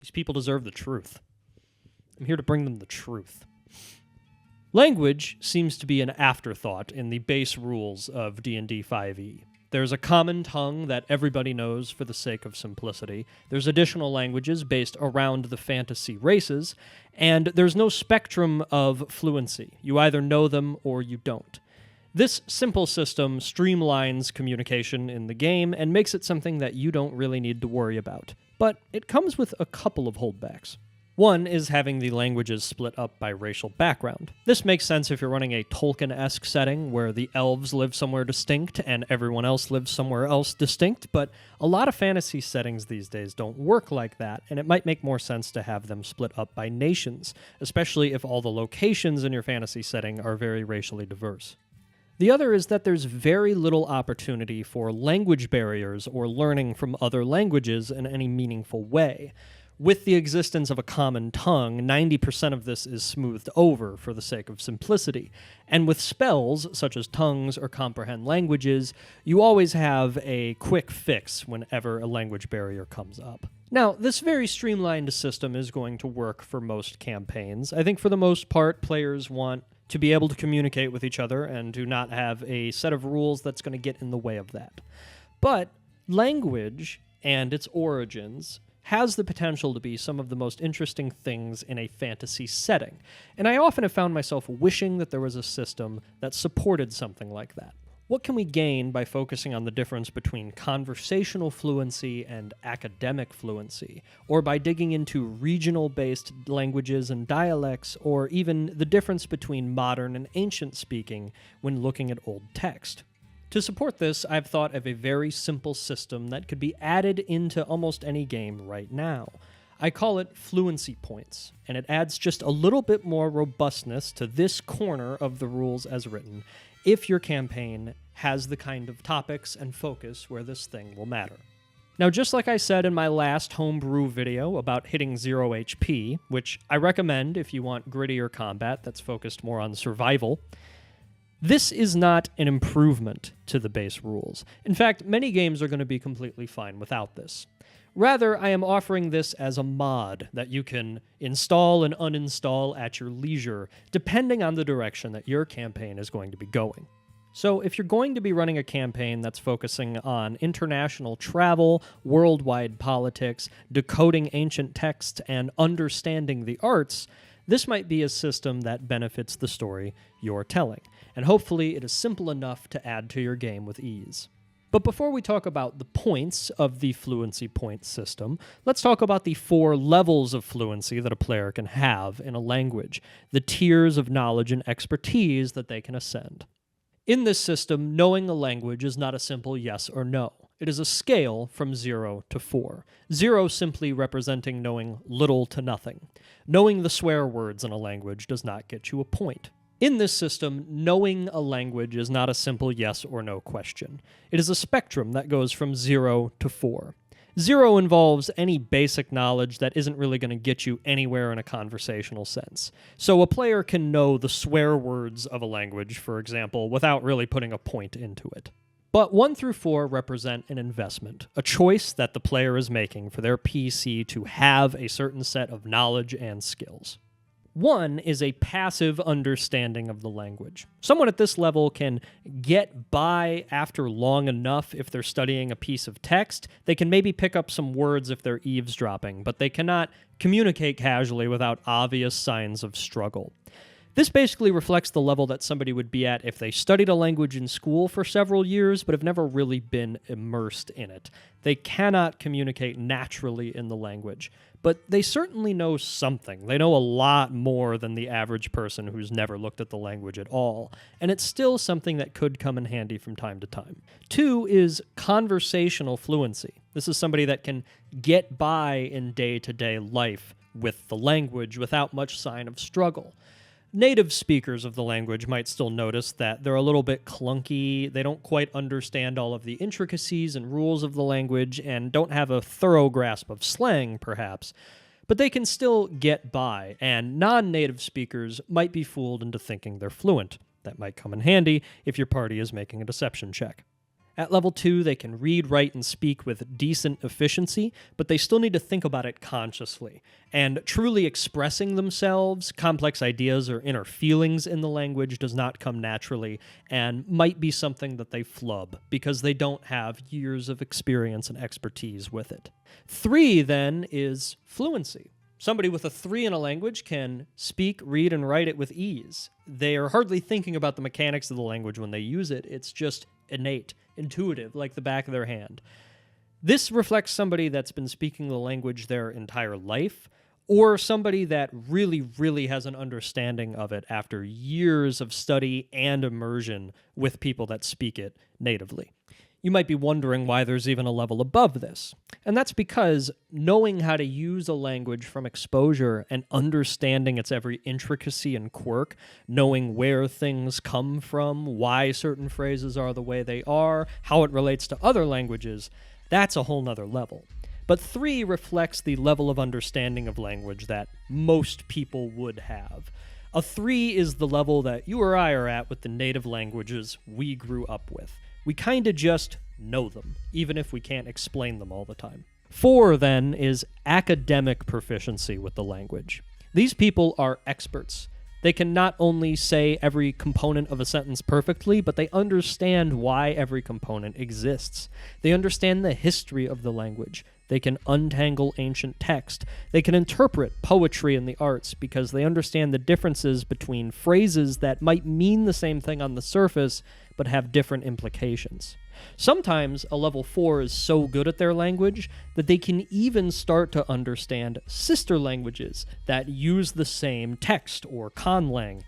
These people deserve the truth. I'm here to bring them the truth. Language seems to be an afterthought in the base rules of D&D 5e. There's a common tongue that everybody knows for the sake of simplicity. There's additional languages based around the fantasy races, and there's no spectrum of fluency. You either know them or you don't. This simple system streamlines communication in the game and makes it something that you don't really need to worry about. But it comes with a couple of holdbacks. One is having the languages split up by racial background. This makes sense if you're running a Tolkien-esque setting where the elves live somewhere distinct and everyone else lives somewhere else distinct, but a lot of fantasy settings these days don't work like that, and it might make more sense to have them split up by nations, especially if all the locations in your fantasy setting are very racially diverse. The other is that there's very little opportunity for language barriers or learning from other languages in any meaningful way. With the existence of a common tongue, 90% of this is smoothed over for the sake of simplicity. And with spells, such as tongues or comprehend languages, you always have a quick fix whenever a language barrier comes up. Now, this very streamlined system is going to work for most campaigns. I think for the most part, players want to be able to communicate with each other and to not have a set of rules that's going to get in the way of that. But language and its origins has the potential to be some of the most interesting things in a fantasy setting, and I often have found myself wishing that there was a system that supported something like that. What can we gain by focusing on the difference between conversational fluency and academic fluency, or by digging into regional-based languages and dialects, or even the difference between modern and ancient speaking when looking at old text? To support this, I've thought of a very simple system that could be added into almost any game right now. I call it fluency points, and it adds just a little bit more robustness to this corner of the rules as written, if your campaign has the kind of topics and focus where this thing will matter. Now, just like I said in my last homebrew video about hitting 0 HP, which I recommend if you want grittier combat that's focused more on survival, this is not an improvement to the base rules. In fact, many games are going to be completely fine without this. Rather, I am offering this as a mod that you can install and uninstall at your leisure, depending on the direction that your campaign is going to be going. So if you're going to be running a campaign that's focusing on international travel, worldwide politics, decoding ancient texts, and understanding the arts, this might be a system that benefits the story you're telling, and hopefully it is simple enough to add to your game with ease. But before we talk about the points of the fluency point system, let's talk about the 4 levels of fluency that a player can have in a language, the tiers of knowledge and expertise that they can ascend. In this system, knowing a language is not a simple yes or no. It is a scale from 0 to 4. 0 simply representing knowing little to nothing. Knowing the swear words in a language does not get you a point. In this system, knowing a language is not a simple yes or no question. It is a spectrum that goes from 0 to 4. 0 involves any basic knowledge that isn't really going to get you anywhere in a conversational sense. So a player can know the swear words of a language, for example, without really putting a point into it. But 1 through 4 represent an investment, a choice that the player is making for their PC to have a certain set of knowledge and skills. 1 is a passive understanding of the language. Someone at this level can get by after long enough if they're studying a piece of text. They can maybe pick up some words if they're eavesdropping, but they cannot communicate casually without obvious signs of struggle. This basically reflects the level that somebody would be at if they studied a language in school for several years but have never really been immersed in it. They cannot communicate naturally in the language, but they certainly know something. They know a lot more than the average person who's never looked at the language at all, and it's still something that could come in handy from time to time. 2 is conversational fluency. This is somebody that can get by in day-to-day life with the language without much sign of struggle. Native speakers of the language might still notice that they're a little bit clunky, they don't quite understand all of the intricacies and rules of the language, and don't have a thorough grasp of slang, perhaps, but they can still get by, and non-native speakers might be fooled into thinking they're fluent. That might come in handy if your party is making a deception check. At level 2, they can read, write, and speak with decent efficiency, but they still need to think about it consciously. And truly expressing themselves, complex ideas, or inner feelings in the language does not come naturally and might be something that they flub because they don't have years of experience and expertise with it. 3, then, is fluency. Somebody with a 3 in a language can speak, read, and write it with ease. They are hardly thinking about the mechanics of the language when they use it. It's just innate, intuitive, like the back of their hand. This reflects somebody that's been speaking the language their entire life, or somebody that really, really has an understanding of it after years of study and immersion with people that speak it natively. You might be wondering why there's even a level above this. And that's because knowing how to use a language from exposure and understanding its every intricacy and quirk, knowing where things come from, why certain phrases are the way they are, how it relates to other languages, that's a whole nother level. But 3 reflects the level of understanding of language that most people would have. A 3 is the level that you or I are at with the native languages we grew up with. We kind of just know them, even if we can't explain them all the time. 4, then, is academic proficiency with the language. These people are experts. They can not only say every component of a sentence perfectly, but they understand why every component exists. They understand the history of the language. They can untangle ancient text. They can interpret poetry and the arts because they understand the differences between phrases that might mean the same thing on the surface but have different implications. Sometimes a level 4 is so good at their language that they can even start to understand sister languages that use the same text or conlang,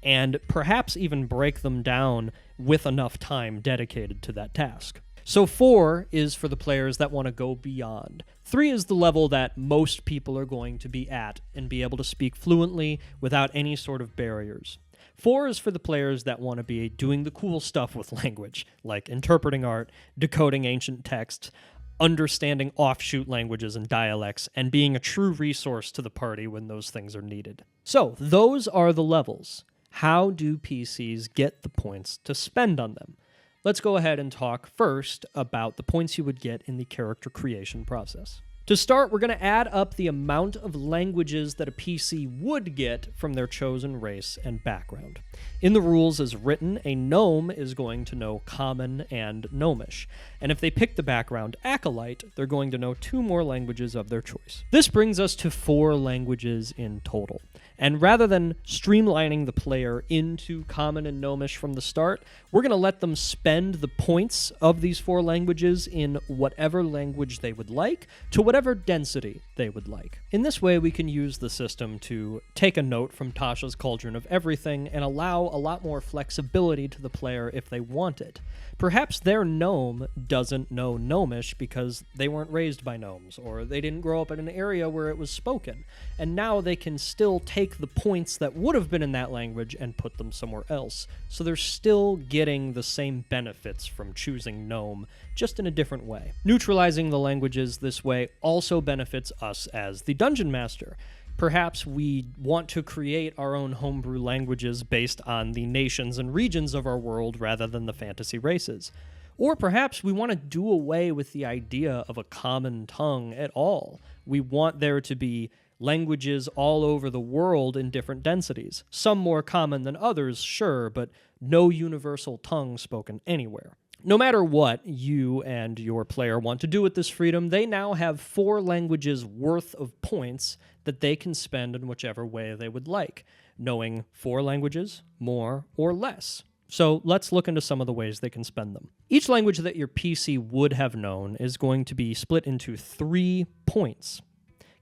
and perhaps even break them down with enough time dedicated to that task. So 4 is for the players that want to go beyond. 3 is the level that most people are going to be at and be able to speak fluently without any sort of barriers. 4 is for the players that want to be doing the cool stuff with language, like interpreting art, decoding ancient texts, understanding offshoot languages and dialects, and being a true resource to the party when those things are needed. So, those are the levels. How do PCs get the points to spend on them? Let's go ahead and talk first about the points you would get in the character creation process. To start, we're going to add up the amount of languages that a PC would get from their chosen race and background. In the rules as written, a gnome is going to know Common and Gnomish, and if they pick the background Acolyte, they're going to know 2 more languages of their choice. This brings us to 4 languages in total. And rather than streamlining the player into Common and Gnomish from the start, we're going to let them spend the points of these 4 languages in whatever language they would like, to whatever density they would like. In this way, we can use the system to take a note from Tasha's Cauldron of Everything and allow a lot more flexibility to the player if they want it. Perhaps their gnome doesn't know Gnomish because they weren't raised by gnomes, or they didn't grow up in an area where it was spoken, and now they can still take the points that would have been in that language and put them somewhere else. So they're still getting the same benefits from choosing gnome, just in a different way. Neutralizing the languages this way also benefits us as the dungeon master. Perhaps we want to create our own homebrew languages based on the nations and regions of our world rather than the fantasy races. Or perhaps we want to do away with the idea of a common tongue at all. We want there to be languages all over the world in different densities. Some more common than others, sure, but no universal tongue spoken anywhere. No matter what you and your player want to do with this freedom, they now have 4 languages worth of points that they can spend in whichever way they would like, knowing 4 languages, more or less. So let's look into some of the ways they can spend them. Each language that your PC would have known is going to be split into 3 points.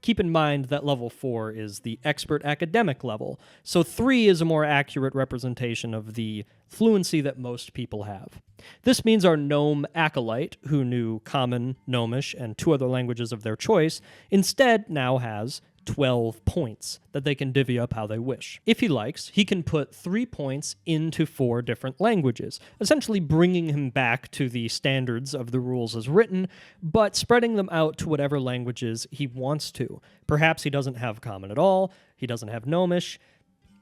Keep in mind that level 4 is the expert academic level, so 3 is a more accurate representation of the fluency that most people have. This means our gnome acolyte, who knew Common, Gnomish, and 2 other languages of their choice, instead now has 12 points that they can divvy up how they wish. If he likes, he can put 3 points into 4 different languages, essentially bringing him back to the standards of the rules as written, but spreading them out to whatever languages he wants to. Perhaps he doesn't have Common at all, he doesn't have Gnomish,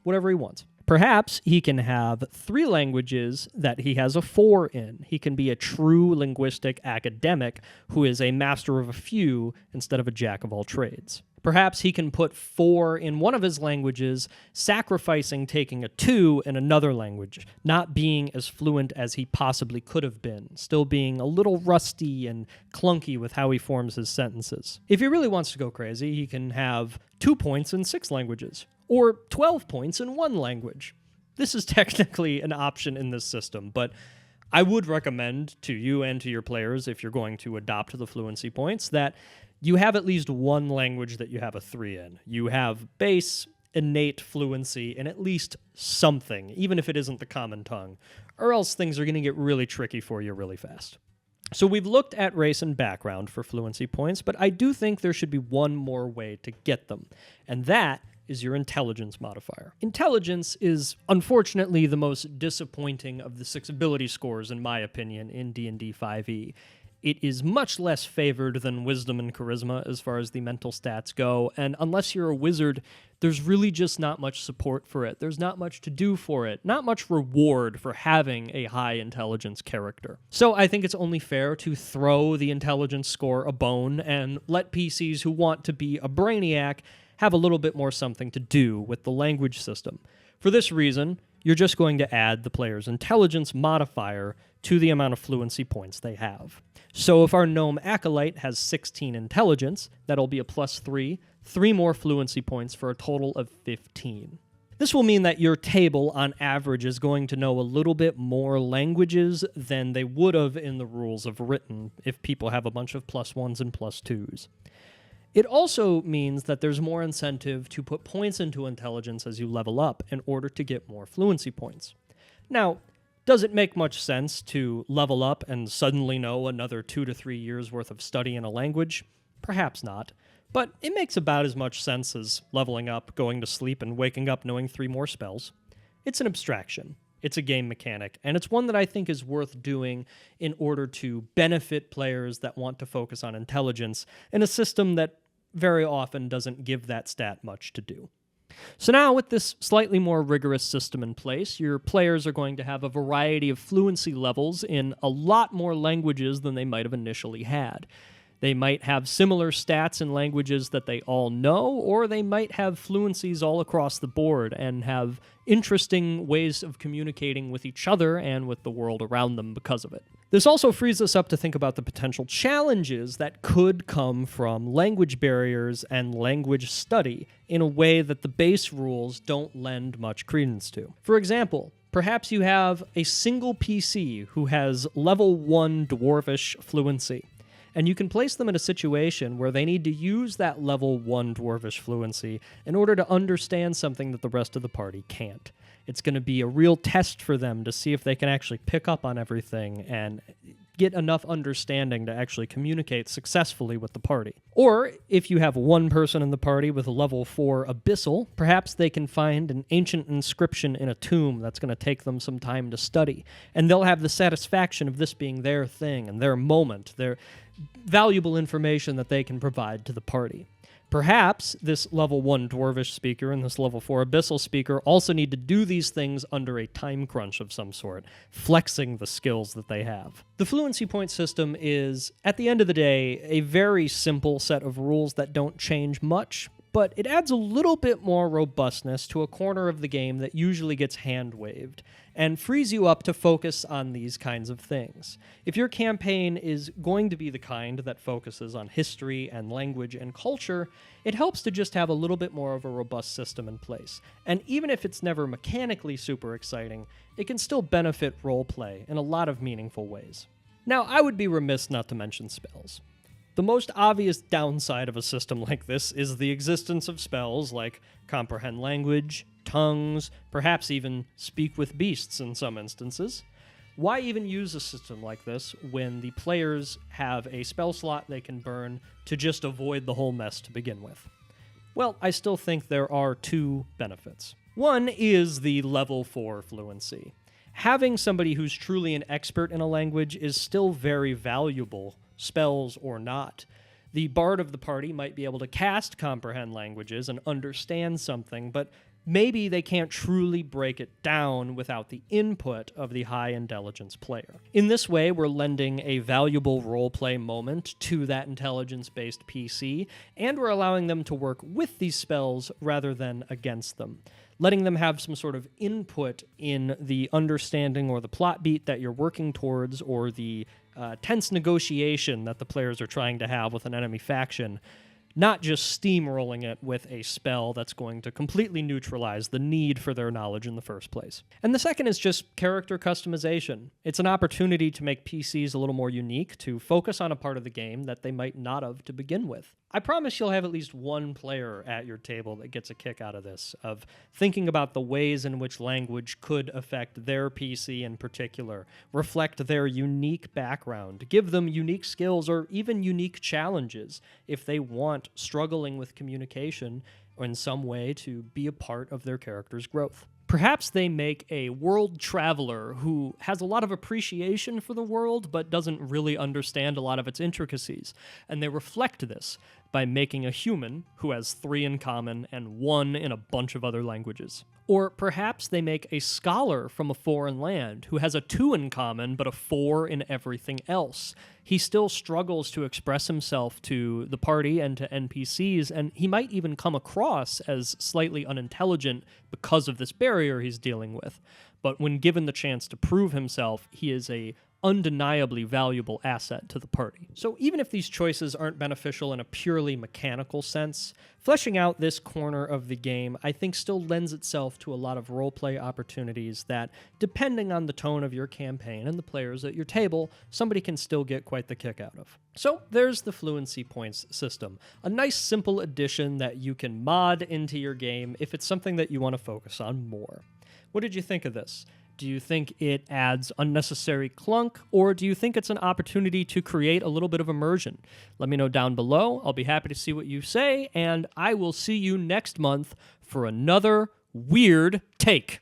whatever he wants. Perhaps he can have 3 languages that he has a 4 in. He can be a true linguistic academic who is a master of a few instead of a jack of all trades. Perhaps he can put 4 in one of his languages, sacrificing taking a 2 in another language, not being as fluent as he possibly could have been, still being a little rusty and clunky with how he forms his sentences. If he really wants to go crazy, he can have 2 points in 6 languages, or 12 points in 1 language. This is technically an option in this system, but I would recommend to you and to your players, if you're going to adopt the fluency points, that you have at least 1 language that you have a 3 in. You have base, innate fluency in at least something, even if it isn't the common tongue, or else things are going to get really tricky for you really fast. So we've looked at race and background for fluency points, but I do think there should be one more way to get them, and that is your intelligence modifier. Intelligence is, unfortunately, the most disappointing of the 6 ability scores, in my opinion, in D&D 5e. It is much less favored than wisdom and charisma as far as the mental stats go, and unless you're a wizard, there's really just not much support for it. There's not much to do for it, not much reward for having a high intelligence character. So I think it's only fair to throw the intelligence score a bone and let PCs who want to be a brainiac have a little bit more something to do with the language system. For this reason, you're just going to add the player's intelligence modifier to the amount of fluency points they have. So if our gnome acolyte has 16 intelligence, that'll be a +3, 3 more fluency points for a total of 15. This will mean that your table, on average, is going to know a little bit more languages than they would have in the rules of written if people have a bunch of +1s and +2s. It also means that there's more incentive to put points into intelligence as you level up in order to get more fluency points. Now, does it make much sense to level up and suddenly know another 2 to 3 years worth of study in a language? Perhaps not, but it makes about as much sense as leveling up, going to sleep, and waking up knowing 3 more spells. It's an abstraction. It's a game mechanic, and it's one that I think is worth doing in order to benefit players that want to focus on intelligence in a system that very often doesn't give that stat much to do. So now, with this slightly more rigorous system in place, your players are going to have a variety of fluency levels in a lot more languages than they might have initially had. They might have similar stats in languages that they all know, or they might have fluencies all across the board and have interesting ways of communicating with each other and with the world around them because of it. This also frees us up to think about the potential challenges that could come from language barriers and language study in a way that the base rules don't lend much credence to. For example, perhaps you have a single PC who has level 1 dwarvish fluency, and you can place them in a situation where they need to use that level 1 dwarvish fluency in order to understand something that the rest of the party can't. It's going to be a real test for them to see if they can actually pick up on everything and get enough understanding to actually communicate successfully with the party. Or, if you have one person in the party with a level 4 abyssal, perhaps they can find an ancient inscription in a tomb that's going to take them some time to study, and they'll have the satisfaction of this being their thing and their moment, their valuable information that they can provide to the party. Perhaps this level 1 dwarvish speaker and this level 4 abyssal speaker also need to do these things under a time crunch of some sort, flexing the skills that they have. The fluency point system is, at the end of the day, a very simple set of rules that don't change much, but it adds a little bit more robustness to a corner of the game that usually gets hand-waved, and frees you up to focus on these kinds of things. If your campaign is going to be the kind that focuses on history and language and culture, it helps to just have a little bit more of a robust system in place. And even if it's never mechanically super exciting, it can still benefit roleplay in a lot of meaningful ways. Now, I would be remiss not to mention spells. The most obvious downside of a system like this is the existence of spells like comprehend language, tongues, perhaps even speak with beasts in some instances. Why even use a system like this when the players have a spell slot they can burn to just avoid the whole mess to begin with? Well, I still think there are 2 benefits. One is the level 4 fluency. Having somebody who's truly an expert in a language is still very valuable, spells or not. The bard of the party might be able to cast comprehend languages and understand something, but maybe they can't truly break it down without the input of the high intelligence player. In this way, we're lending a valuable roleplay moment to that intelligence-based PC, and we're allowing them to work with these spells rather than against them, letting them have some sort of input in the understanding or the plot beat that you're working towards, or the tense negotiation that the players are trying to have with an enemy faction, not just steamrolling it with a spell that's going to completely neutralize the need for their knowledge in the first place. And the second is just character customization. It's an opportunity to make PCs a little more unique, to focus on a part of the game that they might not have to begin with. I promise you'll have at least one player at your table that gets a kick out of this, of thinking about the ways in which language could affect their PC in particular, reflect their unique background, give them unique skills or even unique challenges if they want struggling with communication or in some way to be a part of their character's growth. Perhaps they make a world traveler who has a lot of appreciation for the world but doesn't really understand a lot of its intricacies, and they reflect this by making a human who has 3 in common and 1 in a bunch of other languages. Or perhaps they make a scholar from a foreign land who has a 2 in common but a 4 in everything else. He still struggles to express himself to the party and to NPCs, and he might even come across as slightly unintelligent because of this barrier he's dealing with. But when given the chance to prove himself, he is a undeniably valuable asset to the party. So even if these choices aren't beneficial in a purely mechanical sense, fleshing out this corner of the game, I think, still lends itself to a lot of roleplay opportunities that, depending on the tone of your campaign and the players at your table, somebody can still get quite the kick out of. So there's the fluency points system, a nice simple addition that you can mod into your game if it's something that you want to focus on more. What did you think of this? Do you think it adds unnecessary clunk, or do you think it's an opportunity to create a little bit of immersion? Let me know down below. I'll be happy to see what you say, and I will see you next month for another weird take.